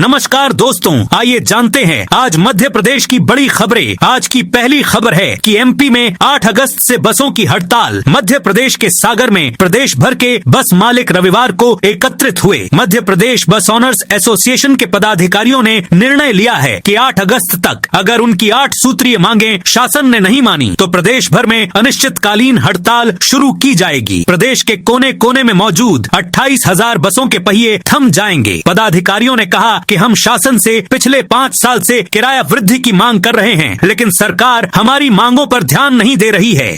नमस्कार दोस्तों, आइए जानते हैं आज मध्य प्रदेश की बड़ी खबरें। आज की पहली खबर है कि एमपी में 8 अगस्त से बसों की हड़ताल। मध्य प्रदेश के सागर में प्रदेश भर के बस मालिक रविवार को एकत्रित हुए। मध्य प्रदेश बस ऑनर्स एसोसिएशन के पदाधिकारियों ने निर्णय लिया है कि 8 अगस्त तक अगर उनकी 8 सूत्रीय मांगे शासन ने नहीं मानी तो प्रदेश भर में अनिश्चितकालीन हड़ताल शुरू की जाएगी। प्रदेश के कोने कोने में मौजूद 28,000 बसों के पहिए थम जाएंगे। पदाधिकारियों ने कहा कि हम शासन से पिछले 5 साल से किराया वृद्धि की मांग कर रहे हैं, लेकिन सरकार हमारी मांगों पर ध्यान नहीं दे रही है।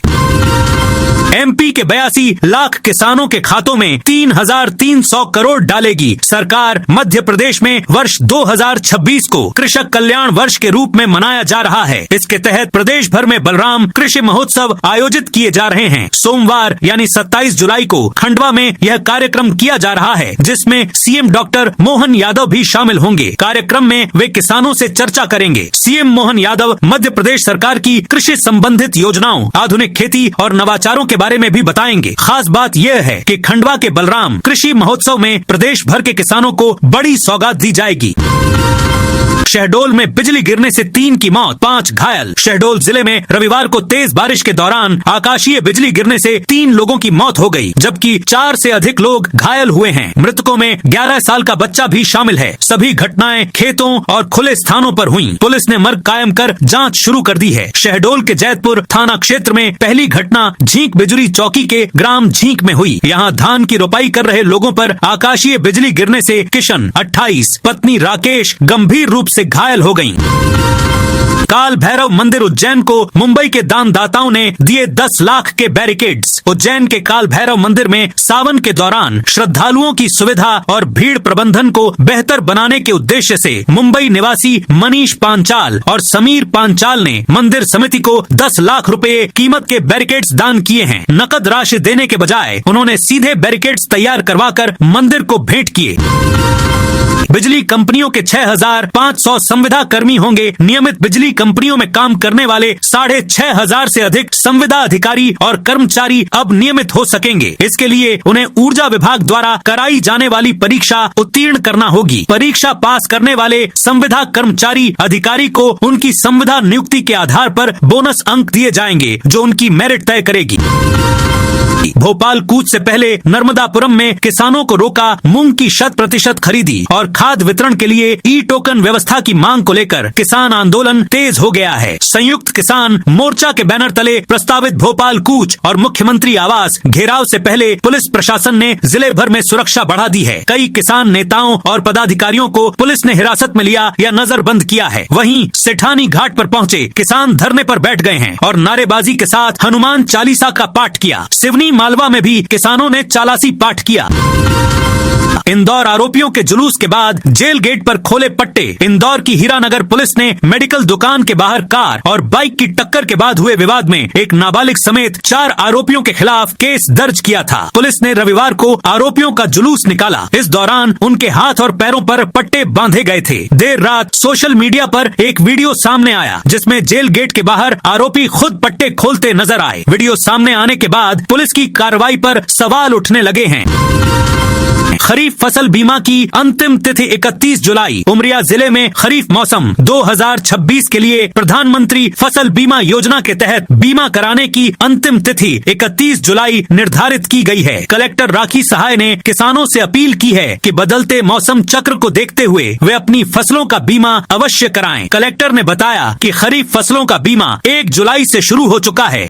एमपी के 82 लाख किसानों के खातों में 3,300 करोड़ डालेगी सरकार। मध्य प्रदेश में वर्ष 2026 को कृषक कल्याण वर्ष के रूप में मनाया जा रहा है। इसके तहत प्रदेश भर में बलराम कृषि महोत्सव आयोजित किए जा रहे हैं। सोमवार यानी 27 जुलाई को खंडवा में यह कार्यक्रम किया जा रहा है, जिसमें सीएम डॉक्टर मोहन यादव भी शामिल होंगे। कार्यक्रम में वे किसानों से चर्चा करेंगे। सीएम मोहन यादव मध्य प्रदेश सरकार की कृषि संबंधित योजनाओं, आधुनिक खेती और नवाचारों के बारे में भी बताएंगे। खास बात यह है कि खंडवा के बलराम कृषि महोत्सव में प्रदेश भर के किसानों को बड़ी सौगात दी जाएगी। शहडोल में बिजली गिरने से 3 की मौत, 5 घायल। शहडोल जिले में रविवार को तेज बारिश के दौरान आकाशीय बिजली गिरने से 3 लोगों की मौत हो गई, जबकि 4 से अधिक लोग घायल हुए हैं। मृतकों में 11 साल का बच्चा भी शामिल है। सभी घटनाएं खेतों और खुले स्थानों पर हुई। पुलिस ने मर्ग कायम कर जांच शुरू कर दी है। शहडोल के जैतपुर थाना क्षेत्र में पहली घटना झींक बिजुरी चौकी के ग्राम झींक में हुई। यहाँ धान की रोपाई कर रहे लोगों पर आकाशीय बिजली गिरने से किशन 28, पत्नी राकेश गंभीर रूप से घायल हो गईं। काल भैरव मंदिर उज्जैन को मुंबई के दानदाताओं ने दिए 10 लाख के बैरिकेड्स। उज्जैन के काल भैरव मंदिर में सावन के दौरान श्रद्धालुओं की सुविधा और भीड़ प्रबंधन को बेहतर बनाने के उद्देश्य से मुंबई निवासी मनीष पांचाल और समीर पांचाल ने मंदिर समिति को 10 लाख रुपए कीमत के बैरिकेड्स दान किए हैं। नकद राशि देने के बजाय उन्होंने सीधे बैरिकेड्स तैयार करवाकर मंदिर को भेंट किए। बिजली कंपनियों के 6,500 संविदा कर्मी होंगे। नियमित बिजली कंपनियों में काम करने वाले 6,500 से अधिक संविदा अधिकारी और कर्मचारी अब नियमित हो सकेंगे। इसके लिए उन्हें ऊर्जा विभाग द्वारा कराई जाने वाली परीक्षा उत्तीर्ण करना होगी। परीक्षा पास करने वाले संविदा कर्मचारी अधिकारी को उनकी संविदा नियुक्ति के आधार पर बोनस अंक दिए जाएंगे, जो उनकी मेरिट तय करेगी। भोपाल कूच से पहले नर्मदापुरम में किसानों को रोका, मूंग की 100% खरीदी और खाद वितरण के लिए ई टोकन व्यवस्था की मांग को लेकर किसान आंदोलन तेज हो गया है। संयुक्त किसान मोर्चा के बैनर तले प्रस्तावित भोपाल कूच और मुख्यमंत्री आवास घेराव से पहले पुलिस प्रशासन ने जिले भर में सुरक्षा बढ़ा दी है। कई किसान नेताओं और पदाधिकारियों को पुलिस ने हिरासत में लिया या नजरबंद किया है। वहीं सेठानी घाट पर पहुंचे किसान धरने पर बैठ गए हैं और नारेबाजी के साथ हनुमान चालीसा का पाठ किया। सिवनी मालवा में भी किसानों ने चालासी पाठ किया। इंदौर आरोपियों के जुलूस के बाद जेल गेट पर खोले पट्टे। इंदौर की हीरानगर पुलिस ने मेडिकल दुकान के बाहर कार और बाइक की टक्कर के बाद हुए विवाद में एक नाबालिग समेत 4 आरोपियों के खिलाफ केस दर्ज किया था। पुलिस ने रविवार को आरोपियों का जुलूस निकाला। इस दौरान उनके हाथ और पैरों पर पट्टे बांधे गए थे। देर रात सोशल मीडिया पर एक वीडियो सामने आया, जिसमें जेल गेट के बाहर आरोपी खुद पट्टे खोलते नजर आए। वीडियो सामने आने के बाद पुलिस की कार्रवाई पर सवाल उठने लगे हैं। खरीफ फसल बीमा की अंतिम तिथि 31 जुलाई। उमरिया जिले में खरीफ मौसम 2026 के लिए प्रधानमंत्री फसल बीमा योजना के तहत बीमा कराने की अंतिम तिथि 31 जुलाई निर्धारित की गई है। कलेक्टर राखी सहाय ने किसानों से अपील की है कि बदलते मौसम चक्र को देखते हुए वे अपनी फसलों का बीमा अवश्य कराएं। कलेक्टर ने बताया कि खरीफ फसलों का बीमा 1 जुलाई से शुरू हो चुका है।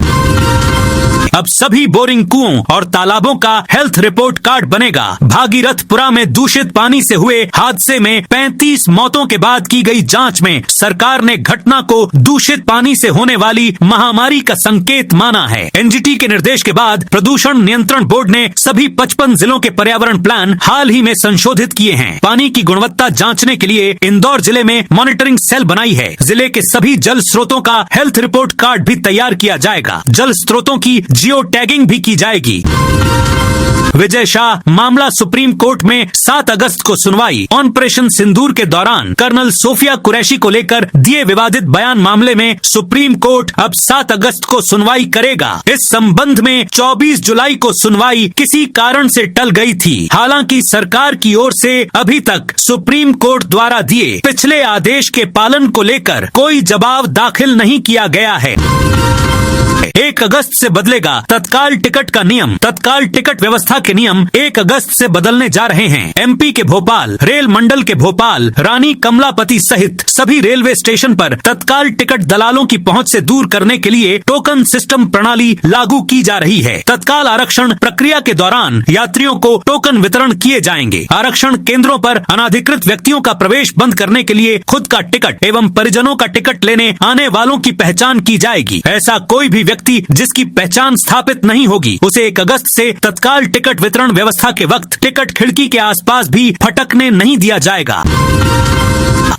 अब सभी बोरिंग कुओं और तालाबों का हेल्थ रिपोर्ट कार्ड बनेगा। भागीरथपुरा में दूषित पानी से हुए हादसे में 35 मौतों के बाद की गई जांच में सरकार ने घटना को दूषित पानी से होने वाली महामारी का संकेत माना है। एनजीटी के निर्देश के बाद प्रदूषण नियंत्रण बोर्ड ने सभी 55 जिलों के पर्यावरण प्लान हाल ही में संशोधित किए हैं। पानी की गुणवत्ता जांचने के लिए इंदौर जिले में मॉनिटरिंग सेल बनाई है। जिले के सभी जल स्रोतों का हेल्थ रिपोर्ट कार्ड भी तैयार किया जाएगा। जल स्रोतों की जियो टैगिंग भी की की जाएगी। विजय शाह मामला सुप्रीम कोर्ट में 7 अगस्त को सुनवाई। ऑपरेशन सिंदूर के दौरान कर्नल सोफिया कुरैशी को लेकर दिए विवादित बयान मामले में सुप्रीम कोर्ट अब 7 अगस्त को सुनवाई करेगा। इस संबंध में 24 जुलाई को सुनवाई किसी कारण से टल गई थी। हालांकि सरकार की ओर से अभी तक सुप्रीम कोर्ट द्वारा दिए पिछले आदेश के पालन को लेकर कोई जवाब दाखिल नहीं किया गया है। 1 अगस्त से बदलेगा तत्काल टिकट का नियम। तत्काल टिकट व्यवस्था के नियम 1 अगस्त से बदलने जा रहे हैं। एमपी के भोपाल, रेल मंडल के भोपाल, रानी कमलापति सहित सभी रेलवे स्टेशन पर तत्काल टिकट दलालों की पहुंच से दूर करने के लिए टोकन सिस्टम प्रणाली लागू की जा रही है। तत्काल आरक्षण प्रक्रिया के दौरान यात्रियों को टोकन वितरण किए जाएंगे। आरक्षण केंद्रों पर अनाधिकृत व्यक्तियों का प्रवेश बंद करने के लिए खुद का टिकट एवं परिजनों का टिकट लेने आने वालों की पहचान की जाएगी। ऐसा कोई भी व्यक्ति जिसकी पहचान स्थापित नहीं होगी, उसे 1 अगस्त से तत्काल टिकट वितरण व्यवस्था के वक्त टिकट खिड़की के आसपास भी फटकने नहीं दिया जाएगा।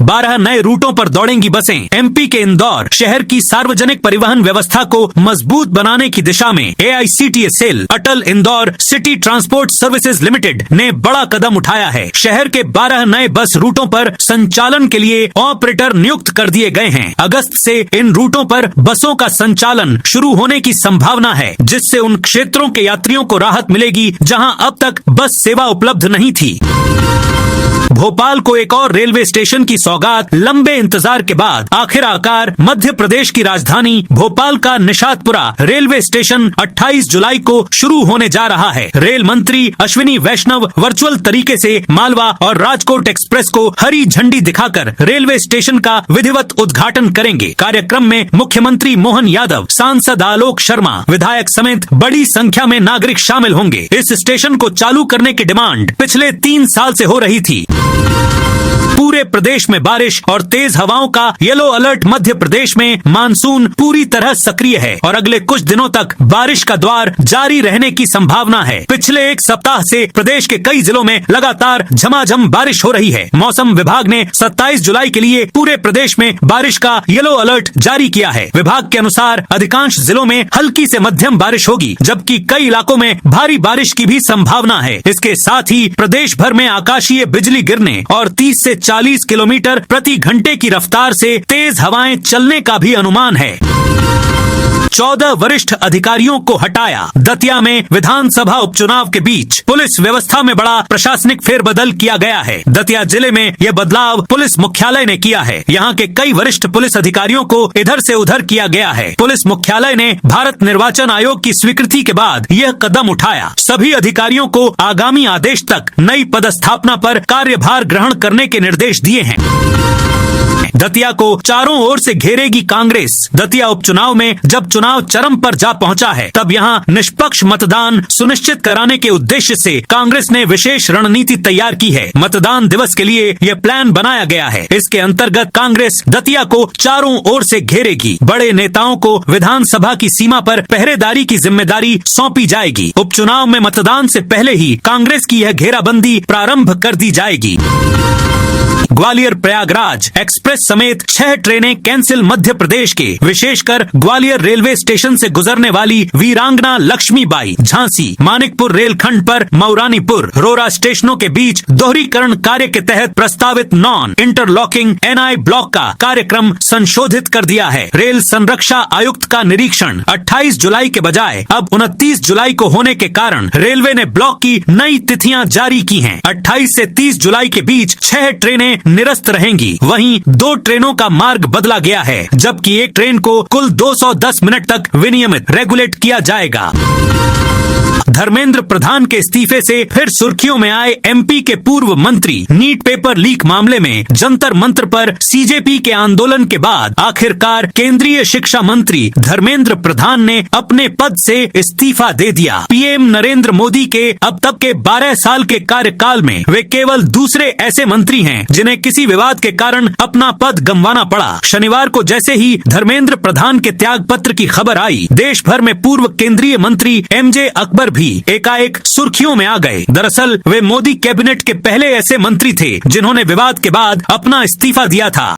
12 नए रूटों पर दौड़ेंगी बसें। एमपी के इंदौर शहर की सार्वजनिक परिवहन व्यवस्था को मजबूत बनाने की दिशा में AICTA cell Atal Indore city transport services limited ने बड़ा कदम उठाया है। शहर के 12 नए बस रूटों पर संचालन के लिए ऑपरेटर नियुक्त कर दिए गए हैं। अगस्त से इन रूटों पर बसों का संचालन शुरू होने की संभावना है, जिससे उन क्षेत्रों के यात्रियों को राहत मिलेगी जहां अब तक बस सेवा उपलब्ध नहीं थी। भोपाल को एक और रेलवे स्टेशन की सौगात। लंबे इंतजार के बाद आखिरकार मध्य प्रदेश की राजधानी भोपाल का निशातपुरा रेलवे स्टेशन 28 जुलाई को शुरू होने जा रहा है। रेल मंत्री अश्विनी वैष्णव वर्चुअल तरीके से मालवा और राजकोट एक्सप्रेस को हरी झंडी दिखाकर रेलवे स्टेशन का विधिवत उद्घाटन करेंगे। कार्यक्रम में मुख्यमंत्री मोहन यादव, सांसद आलोक शर्मा, विधायक समेत बड़ी संख्या में नागरिक शामिल होंगे। इस स्टेशन को चालू करने की डिमांड पिछले 3 साल से हो रही थी। पूरे प्रदेश में बारिश और तेज हवाओं का येलो अलर्ट। मध्य प्रदेश में मानसून पूरी तरह सक्रिय है और अगले कुछ दिनों तक बारिश का दौर जारी रहने की संभावना है। पिछले 1 सप्ताह से प्रदेश के कई जिलों में लगातार झमाझम बारिश हो रही है। मौसम विभाग ने 27 जुलाई के लिए पूरे प्रदेश में बारिश का येलो अलर्ट जारी किया है। विभाग के अनुसार अधिकांश जिलों में हल्की से मध्यम बारिश होगी, जबकि कई इलाकों में भारी बारिश की भी संभावना है। इसके साथ ही प्रदेश भर में आकाशीय बिजली गिरने और 30 से 40 किलोमीटर प्रति घंटे की रफ्तार से तेज हवाएं चलने का भी अनुमान है। 14 वरिष्ठ अधिकारियों को हटाया। दतिया में विधानसभा उपचुनाव के बीच पुलिस व्यवस्था में बड़ा प्रशासनिक फेरबदल किया गया है। दतिया जिले में यह बदलाव पुलिस मुख्यालय ने किया है। यहाँ के कई वरिष्ठ पुलिस अधिकारियों को इधर से उधर किया गया है। पुलिस मुख्यालय ने भारत निर्वाचन आयोग की स्वीकृति के बाद यह कदम उठाया। सभी अधिकारियों को आगामी आदेश तक नई पदस्थापना पर कार्यभार ग्रहण करने के निर्देश दिए हैं। दतिया को चारों ओर से घेरेगी कांग्रेस। दतिया उपचुनाव में जब चुनाव चरम पर जा पहुंचा है, तब यहां निष्पक्ष मतदान सुनिश्चित कराने के उद्देश्य से कांग्रेस ने विशेष रणनीति तैयार की है। मतदान दिवस के लिए यह प्लान बनाया गया है। इसके अंतर्गत कांग्रेस दतिया को चारों ओर से घेरेगी। बड़े नेताओं को विधानसभा की सीमा पर पहरेदारी की जिम्मेदारी सौंपी जाएगी। उपचुनाव में मतदान से पहले ही कांग्रेस की यह घेराबंदी प्रारंभ कर दी जाएगी। ग्वालियर प्रयागराज एक्सप्रेस समेत 6 ट्रेनें कैंसिल। मध्य प्रदेश के विशेषकर ग्वालियर रेलवे स्टेशन से गुजरने वाली वीरांगना लक्ष्मीबाई, झांसी, मानिकपुर रेलखंड पर मऊरानीपुर, रोरा स्टेशनों के बीच दोहरीकरण कार्य के तहत प्रस्तावित नॉन इंटरलॉकिंग NI ब्लॉक का कार्यक्रम संशोधित कर दिया है। रेल संरक्षा आयुक्त का निरीक्षण 28 जुलाई के बजाय अब 29 जुलाई को होने के कारण रेलवे ने ब्लॉक की नई तिथियां जारी की हैं। 28 से 30 जुलाई के बीच 6 ट्रेनें निरस्त रहेंगी। वहीं 2 ट्रेनों का मार्ग बदला गया है, जबकि एक ट्रेन को कुल 210 मिनट तक विनियमित रेगुलेट किया जाएगा। धर्मेंद्र प्रधान के इस्तीफे से फिर सुर्खियों में आए MP के पूर्व मंत्री। नीट पेपर लीक मामले में जंतर मंत्र पर CJP के आंदोलन के बाद आखिरकार केंद्रीय शिक्षा मंत्री धर्मेंद्र प्रधान ने अपने पद से इस्तीफा दे दिया। PM नरेंद्र मोदी के अब तक के 12 साल के कार्यकाल में वे केवल दूसरे ऐसे मंत्री हैं जिन्हें किसी विवाद के कारण अपना पद गंवाना पड़ा। शनिवार को जैसे ही धर्मेंद्र प्रधान के त्याग पत्र की खबर आई, देश भर में पूर्व केंद्रीय मंत्री MJ अकबर भी एकाएक सुर्खियों में आ गए। दरअसल वे मोदी कैबिनेट के पहले ऐसे मंत्री थे जिन्होंने विवाद के बाद अपना इस्तीफा दिया था।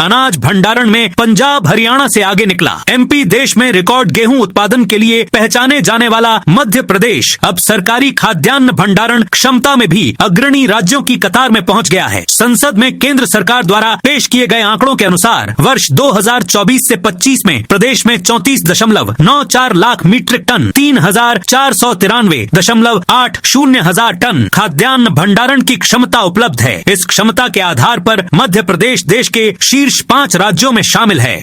अनाज भंडारण में पंजाब हरियाणा से आगे निकला। एमपी देश में रिकॉर्ड गेहूं उत्पादन के लिए पहचाने जाने वाला मध्य प्रदेश अब सरकारी खाद्यान्न भंडारण क्षमता में भी अग्रणी राज्यों की कतार में पहुंच गया है। संसद में केंद्र सरकार द्वारा पेश किए गए आंकड़ों के अनुसार वर्ष 2024 से 25 में प्रदेश में 34.94 लाख मीट्रिक टन 3,493.80 हजार टन खाद्यान्न भंडारण की क्षमता उपलब्ध है। इस क्षमता के आधार पर मध्य प्रदेश देश के शीर्ष 5 राज्यों में शामिल है।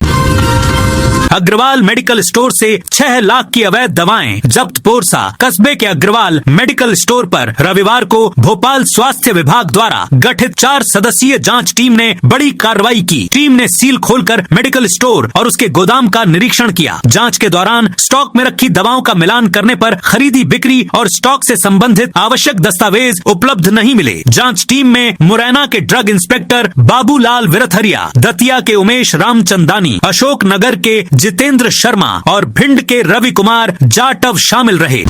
अग्रवाल मेडिकल स्टोर से 6 लाख की अवैध दवाएं जब्त। पोरसा कस्बे के अग्रवाल मेडिकल स्टोर पर रविवार को भोपाल स्वास्थ्य विभाग द्वारा गठित 4 सदस्यीय जांच टीम ने बड़ी कार्रवाई की। टीम ने सील खोलकर मेडिकल स्टोर और उसके गोदाम का निरीक्षण किया। जांच के दौरान स्टॉक में रखी दवाओं का मिलान करने पर खरीदी बिक्री और स्टॉक से संबंधित आवश्यक दस्तावेज उपलब्ध नहीं मिले। जांच टीम में मुरैना के ड्रग इंस्पेक्टर बाबूलाल विरथरिया, दतिया के उमेश रामचंदानी, अशोक नगर के जितेंद्र शर्मा और भिंड के रवि कुमार जाटव शामिल रहे।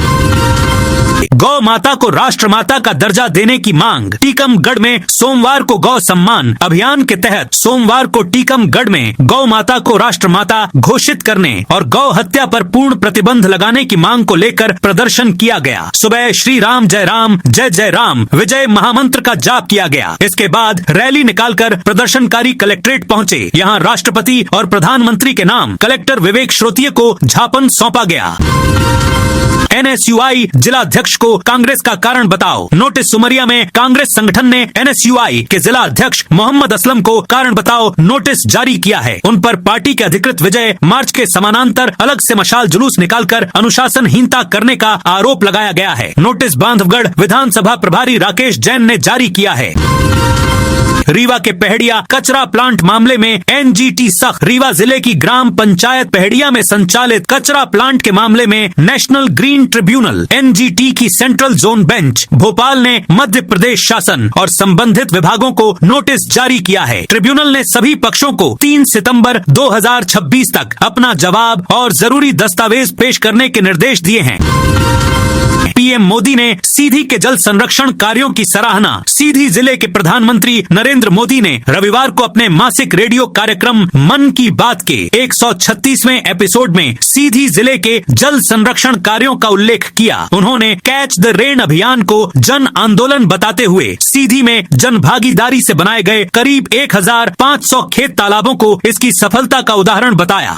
गौ माता को राष्ट्र माता का दर्जा देने की मांग। टीकमगढ़ में सोमवार को गौ सम्मान अभियान के तहत सोमवार को टीकमगढ़ में गौ माता को राष्ट्र माता घोषित करने और गौ हत्या पर पूर्ण प्रतिबंध लगाने की मांग को लेकर प्रदर्शन किया गया। सुबह श्री राम जय राम विजय महामंत्र का जाप किया गया। इसके बाद रैली निकालकर प्रदर्शनकारी कलेक्ट्रेट पहुंचे। यहां राष्ट्रपति और प्रधानमंत्री के नाम कलेक्टर विवेक श्रोतीय को ज्ञापन सौंपा गया। NSUI जिलाध्यक्ष को कांग्रेस का कारण बताओ। नोटिस। सुमरिया में कांग्रेस संगठन ने NSUI के जिला अध्यक्ष मोहम्मद असलम को कारण बताओ नोटिस जारी किया है। उन पर पार्टी के अधिकृत विजय मार्च के समानांतर अलग से मशाल जुलूस निकालकर अनुशासनहीनता करने का आरोप लगाया गया है। नोटिस बांधवगढ़ विधानसभा प्रभारी राकेश जैन ने जारी किया है। रीवा के पहड़िया कचरा प्लांट मामले में NGT सख्त। रीवा जिले की ग्राम पंचायत पहड़िया में संचालित कचरा प्लांट के मामले में नेशनल ग्रीन ट्रिब्यूनल NGT की सेंट्रल जोन बेंच भोपाल ने मध्य प्रदेश शासन और संबंधित विभागों को नोटिस जारी किया है। ट्रिब्यूनल ने सभी पक्षों को 3 सितंबर 2026 तक अपना जवाब और जरूरी दस्तावेज पेश करने के निर्देश दिए हैं। पीएम मोदी ने सीधी के जल संरक्षण कार्यों की सराहना। सीधी जिले के प्रधानमंत्री नरेंद्र मोदी ने रविवार को अपने मासिक रेडियो कार्यक्रम मन की बात के 136वें एपिसोड में सीधी जिले के जल संरक्षण कार्यों का उल्लेख किया। उन्होंने कैच द रेन अभियान को जन आंदोलन बताते हुए सीधी में जन भागीदारी से बनाए गए करीब 1500 खेत तालाबों को इसकी सफलता का उदाहरण बताया।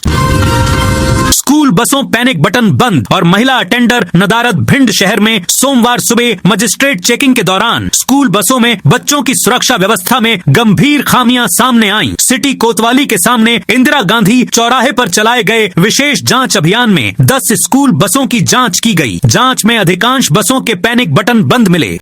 स्कूल बसों पैनिक बटन बंद और महिला अटेंडर नदारद। भिंड शहर में सोमवार सुबह मजिस्ट्रेट चेकिंग के दौरान स्कूल बसों में बच्चों की सुरक्षा व्यवस्था में गंभीर खामियां सामने आईं। सिटी कोतवाली के सामने इंदिरा गांधी चौराहे पर चलाए गए विशेष जांच अभियान में 10 स्कूल बसों की जांच की गई। जांच में अधिकांश बसों के पैनिक बटन बंद मिले।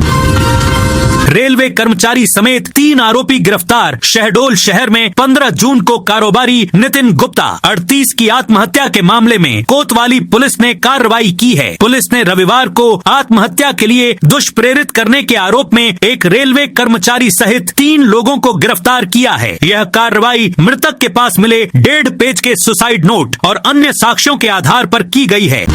रेलवे कर्मचारी समेत 3 आरोपी गिरफ्तार। शहडोल शहर में 15 जून को कारोबारी नितिन गुप्ता 38 की आत्महत्या के मामले में कोतवाली पुलिस ने कार्रवाई की है। पुलिस ने रविवार को आत्महत्या के लिए दुष्प्रेरित करने के आरोप में एक रेलवे कर्मचारी सहित 3 लोगों को गिरफ्तार किया है। यह कार्रवाई मृतक के पास मिले 1.5 पेज के सुसाइड नोट और अन्य साक्ष्यों के आधार पर की गई है।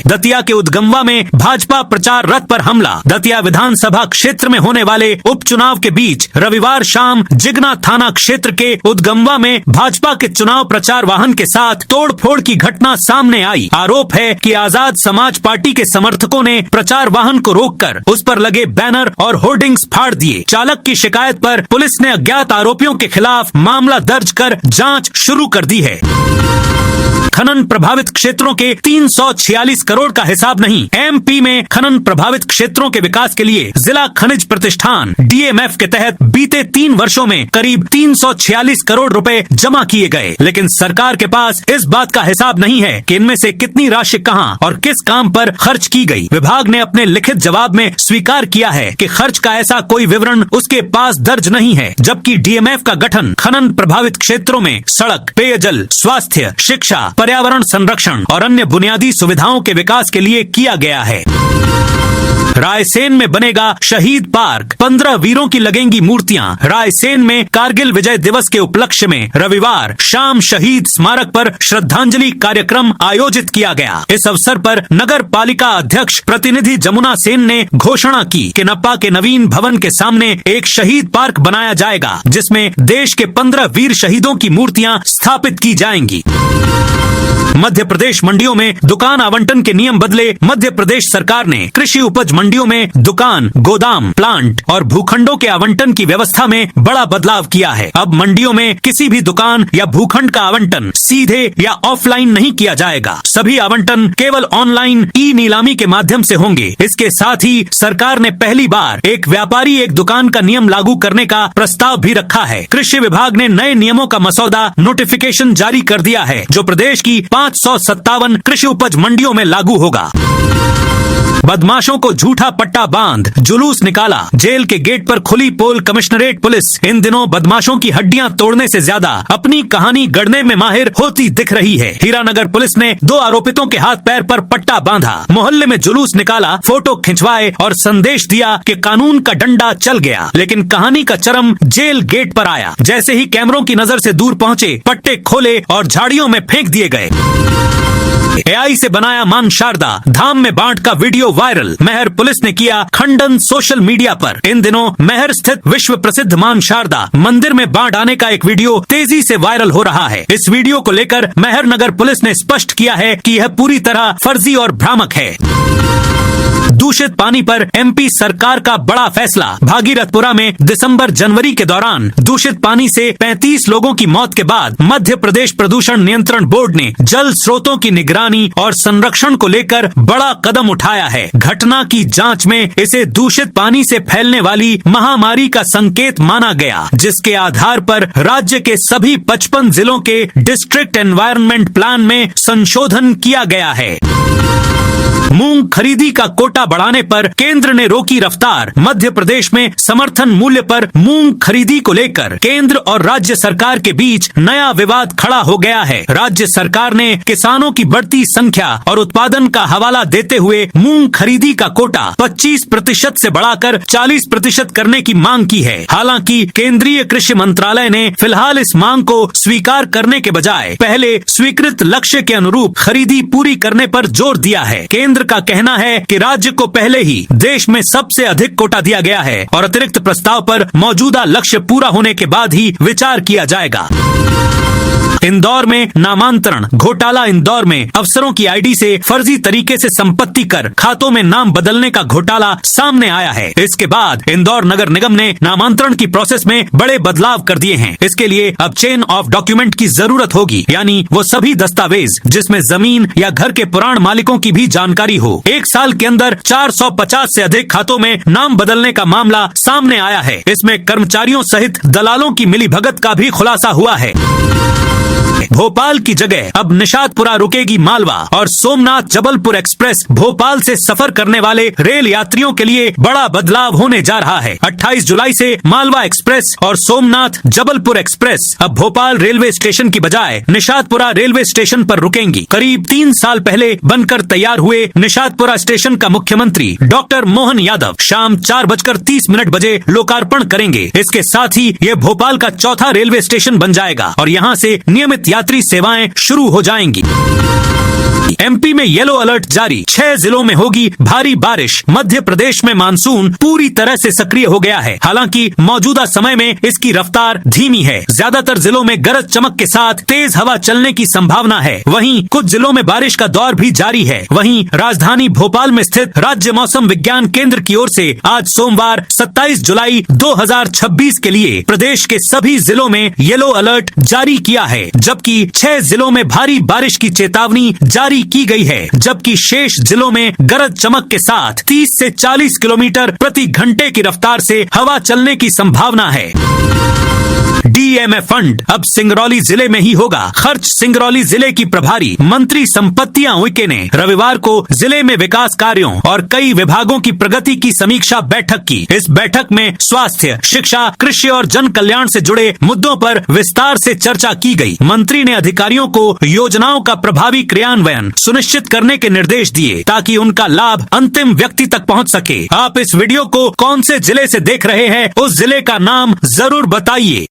दतिया के उदगमवा में भाजपा प्रचार रथ पर हमला। दतिया विधानसभा क्षेत्र में होने वाले उपचुनाव के बीच रविवार शाम जिगना थाना क्षेत्र के उदगमवा में भाजपा के चुनाव प्रचार वाहन के साथ तोड़फोड़ की घटना सामने आई। आरोप है कि आजाद समाज पार्टी के समर्थकों ने प्रचार वाहन को रोककर उस पर लगे बैनर और होर्डिंग्स फाड़ दिए। चालक की शिकायत पर पुलिस ने अज्ञात आरोपियों के खिलाफ मामला दर्ज कर जांच शुरू कर दी है। खनन प्रभावित क्षेत्रों के 346 करोड़ का हिसाब नहीं। एमपी में खनन प्रभावित क्षेत्रों के विकास के लिए जिला खनिज प्रतिष्ठान DMF के तहत बीते 3 वर्षों में करीब 346 करोड़ रुपए जमा किए गए, लेकिन सरकार के पास इस बात का हिसाब नहीं है कि इनमें से कितनी राशि कहां और किस काम पर खर्च की गई। विभाग ने अपने लिखित जवाब में स्वीकार किया है कि खर्च का ऐसा कोई विवरण उसके पास दर्ज नहीं है, जबकि DMF का गठन खनन प्रभावित क्षेत्रों में सड़क, पेयजल, स्वास्थ्य, शिक्षा, पर्यावरण पर्यावरण संरक्षण और अन्य बुनियादी सुविधाओं के विकास के लिए किया गया है। रायसेन में बनेगा शहीद पार्क, 15 वीरों की लगेंगी मूर्तियां। रायसेन में कारगिल विजय दिवस के उपलक्ष्य में रविवार शाम शहीद स्मारक पर श्रद्धांजलि कार्यक्रम आयोजित किया गया। इस अवसर पर नगर पालिका अध्यक्ष प्रतिनिधि जमुना सेन ने घोषणा की कि नप्पा के नवीन भवन के सामने एक शहीद पार्क बनाया जाएगा, जिसमें देश के 15 वीर शहीदों की मूर्तियां स्थापित की जाएंगी। मध्य प्रदेश मंडियों में दुकान आवंटन के नियम बदले। मध्य प्रदेश सरकार ने कृषि उपज मंडियों में दुकान, गोदाम, प्लांट और भूखंडों के आवंटन की व्यवस्था में बड़ा बदलाव किया है। अब मंडियों में किसी भी दुकान या भूखंड का आवंटन सीधे या ऑफलाइन नहीं किया जाएगा। सभी आवंटन केवल ऑनलाइन ई नीलामी के माध्यम से होंगे। इसके साथ ही सरकार ने पहली बार एक व्यापारी एक दुकान का नियम लागू करने का प्रस्ताव भी रखा है। कृषि विभाग ने नए नियमों का मसौदा नोटिफिकेशन जारी कर दिया है, जो प्रदेश की 557 कृषि उपज मंडियों में लागू होगा। बदमाशों को झूठा पट्टा बांध जुलूस निकाला। जेल के गेट पर खुली पोल कमिश्नरेट पुलिस इन दिनों बदमाशों की हड्डियां तोड़ने से ज्यादा अपनी कहानी गढ़ने में माहिर होती दिख रही है। हीरानगर पुलिस ने 2 आरोपितों के हाथ पैर पर पट्टा बांधा, मोहल्ले में जुलूस निकाला, फोटो खिंचवाए और संदेश दिया कि कानून का डंडा चल गया। लेकिन कहानी का चरम जेल गेट पर आया। जैसे ही कैमरों की नजर से दूर पहुंचे, पट्टे खोले और झाड़ियों में फेंक दिए गए। AI से बनाया मां शारदा धाम में बांट का वीडियो वायरल। महर पुलिस ने किया खंडन सोशल मीडिया पर। इन दिनों महर स्थित विश्व प्रसिद्ध मां शारदा मंदिर में बांट आने का एक वीडियो तेजी से वायरल हो रहा है। इस वीडियो को लेकर महर नगर पुलिस ने स्पष्ट किया है कि यह पूरी तरह फर्जी और भ्रामक है। दूषित पानी पर MP सरकार का बड़ा फैसला। भागीरथपुरा में दिसंबर जनवरी के दौरान दूषित पानी से 35 लोगों की मौत के बाद मध्य प्रदेश प्रदूषण नियंत्रण बोर्ड ने जल स्रोतों की निगरानी और संरक्षण को लेकर बड़ा कदम उठाया है। घटना की जांच में इसे दूषित पानी से फैलने वाली महामारी का संकेत माना गया, जिसके आधार पर राज्य के सभी 55 जिलों के डिस्ट्रिक्ट एनवायरनमेंट प्लान में संशोधन किया गया है। मूंग खरीदी का कोटा बढ़ाने पर केंद्र ने रोकी रफ्तार। मध्य प्रदेश में समर्थन मूल्य पर मूंग खरीदी को लेकर केंद्र और राज्य सरकार के बीच नया विवाद खड़ा हो गया है। राज्य सरकार ने किसानों की बढ़ती संख्या और उत्पादन का हवाला देते हुए मूंग खरीदी का कोटा 25% से बढ़ाकर 40% करने की मांग की है। हालांकि केंद्रीय कृषि मंत्रालय ने फिलहाल इस मांग को स्वीकार करने के बजाय पहले स्वीकृत लक्ष्य के अनुरूप खरीदी पूरी करने पर जोर दिया है। केंद्र का कहना है कि राज्य को पहले ही देश में सबसे अधिक कोटा दिया गया है और अतिरिक्त प्रस्ताव पर मौजूदा लक्ष्य पूरा होने के बाद ही विचार किया जाएगा। इंदौर में नामांतरण घोटाला। इंदौर में अफसरों की आईडी से फर्जी तरीके से संपत्ति कर खातों में नाम बदलने का घोटाला सामने आया है। इसके बाद इंदौर नगर निगम ने नामांतरण की प्रोसेस में बड़े बदलाव कर दिए हैं। इसके लिए अब चेन ऑफ डॉक्यूमेंट की जरूरत होगी, यानी वो सभी दस्तावेज जिसमें जमीन या घर के पुराण मालिकों की भी जानकारी हो। 1 साल के अंदर 450 से अधिक खातों में नाम बदलने का मामला सामने आया है। इसमें कर्मचारियों सहित दलालों की मिलीभगत का भी खुलासा हुआ है। भोपाल की जगह अब निशातपुरा रुकेगी मालवा और सोमनाथ जबलपुर एक्सप्रेस। भोपाल से सफर करने वाले रेल यात्रियों के लिए बड़ा बदलाव होने जा रहा है। 28 जुलाई से मालवा एक्सप्रेस और सोमनाथ जबलपुर एक्सप्रेस अब भोपाल रेलवे स्टेशन की बजाय निशातपुरा रेलवे स्टेशन पर रुकेंगी। करीब 3 साल पहले बनकर तैयार हुए निशातपुरा स्टेशन का मुख्यमंत्री डॉक्टर मोहन यादव शाम 4:30 बजे लोकार्पण करेंगे। इसके साथ ही ये भोपाल का चौथा रेलवे स्टेशन बन जाएगा और यहाँ से नियमित यात्री सेवाएं शुरू हो जाएंगी। MP में येलो अलर्ट जारी। 6 जिलों में होगी भारी बारिश। मध्य प्रदेश में मानसून पूरी तरह से सक्रिय हो गया है। हालांकि मौजूदा समय में इसकी रफ्तार धीमी है। ज्यादातर जिलों में गरज चमक के साथ तेज हवा चलने की संभावना है। वहीं कुछ जिलों में बारिश का दौर भी जारी है। वहीं राजधानी भोपाल में स्थित राज्य मौसम विज्ञान केंद्र की ओर से आज सोमवार 27 जुलाई 2026 के लिए प्रदेश के सभी जिलों में येलो अलर्ट जारी किया है, जबकि 6 जिलों में भारी बारिश की चेतावनी जारी की गई है, जबकि शेष जिलों में गरज चमक के साथ 30 से 40 किलोमीटर प्रति घंटे की रफ्तार से हवा चलने की संभावना है। डीएमएफ फंड अब सिंगरौली जिले में ही होगा खर्च। सिंगरौली जिले की प्रभारी मंत्री संपत्तियां उइके ने रविवार को जिले में विकास कार्यों और कई विभागों की प्रगति की समीक्षा बैठक की। इस बैठक में स्वास्थ्य, शिक्षा, कृषि और जन कल्याण से जुड़े मुद्दों पर विस्तार से चर्चा की गई। मंत्री ने अधिकारियों को योजनाओं का प्रभावी क्रियान्वयन सुनिश्चित करने के निर्देश दिए ताकि उनका लाभ अंतिम व्यक्ति तक पहुंच सके। आप इस वीडियो को कौन से जिले से देख रहे हैं, उस जिले का नाम जरूर बताइए।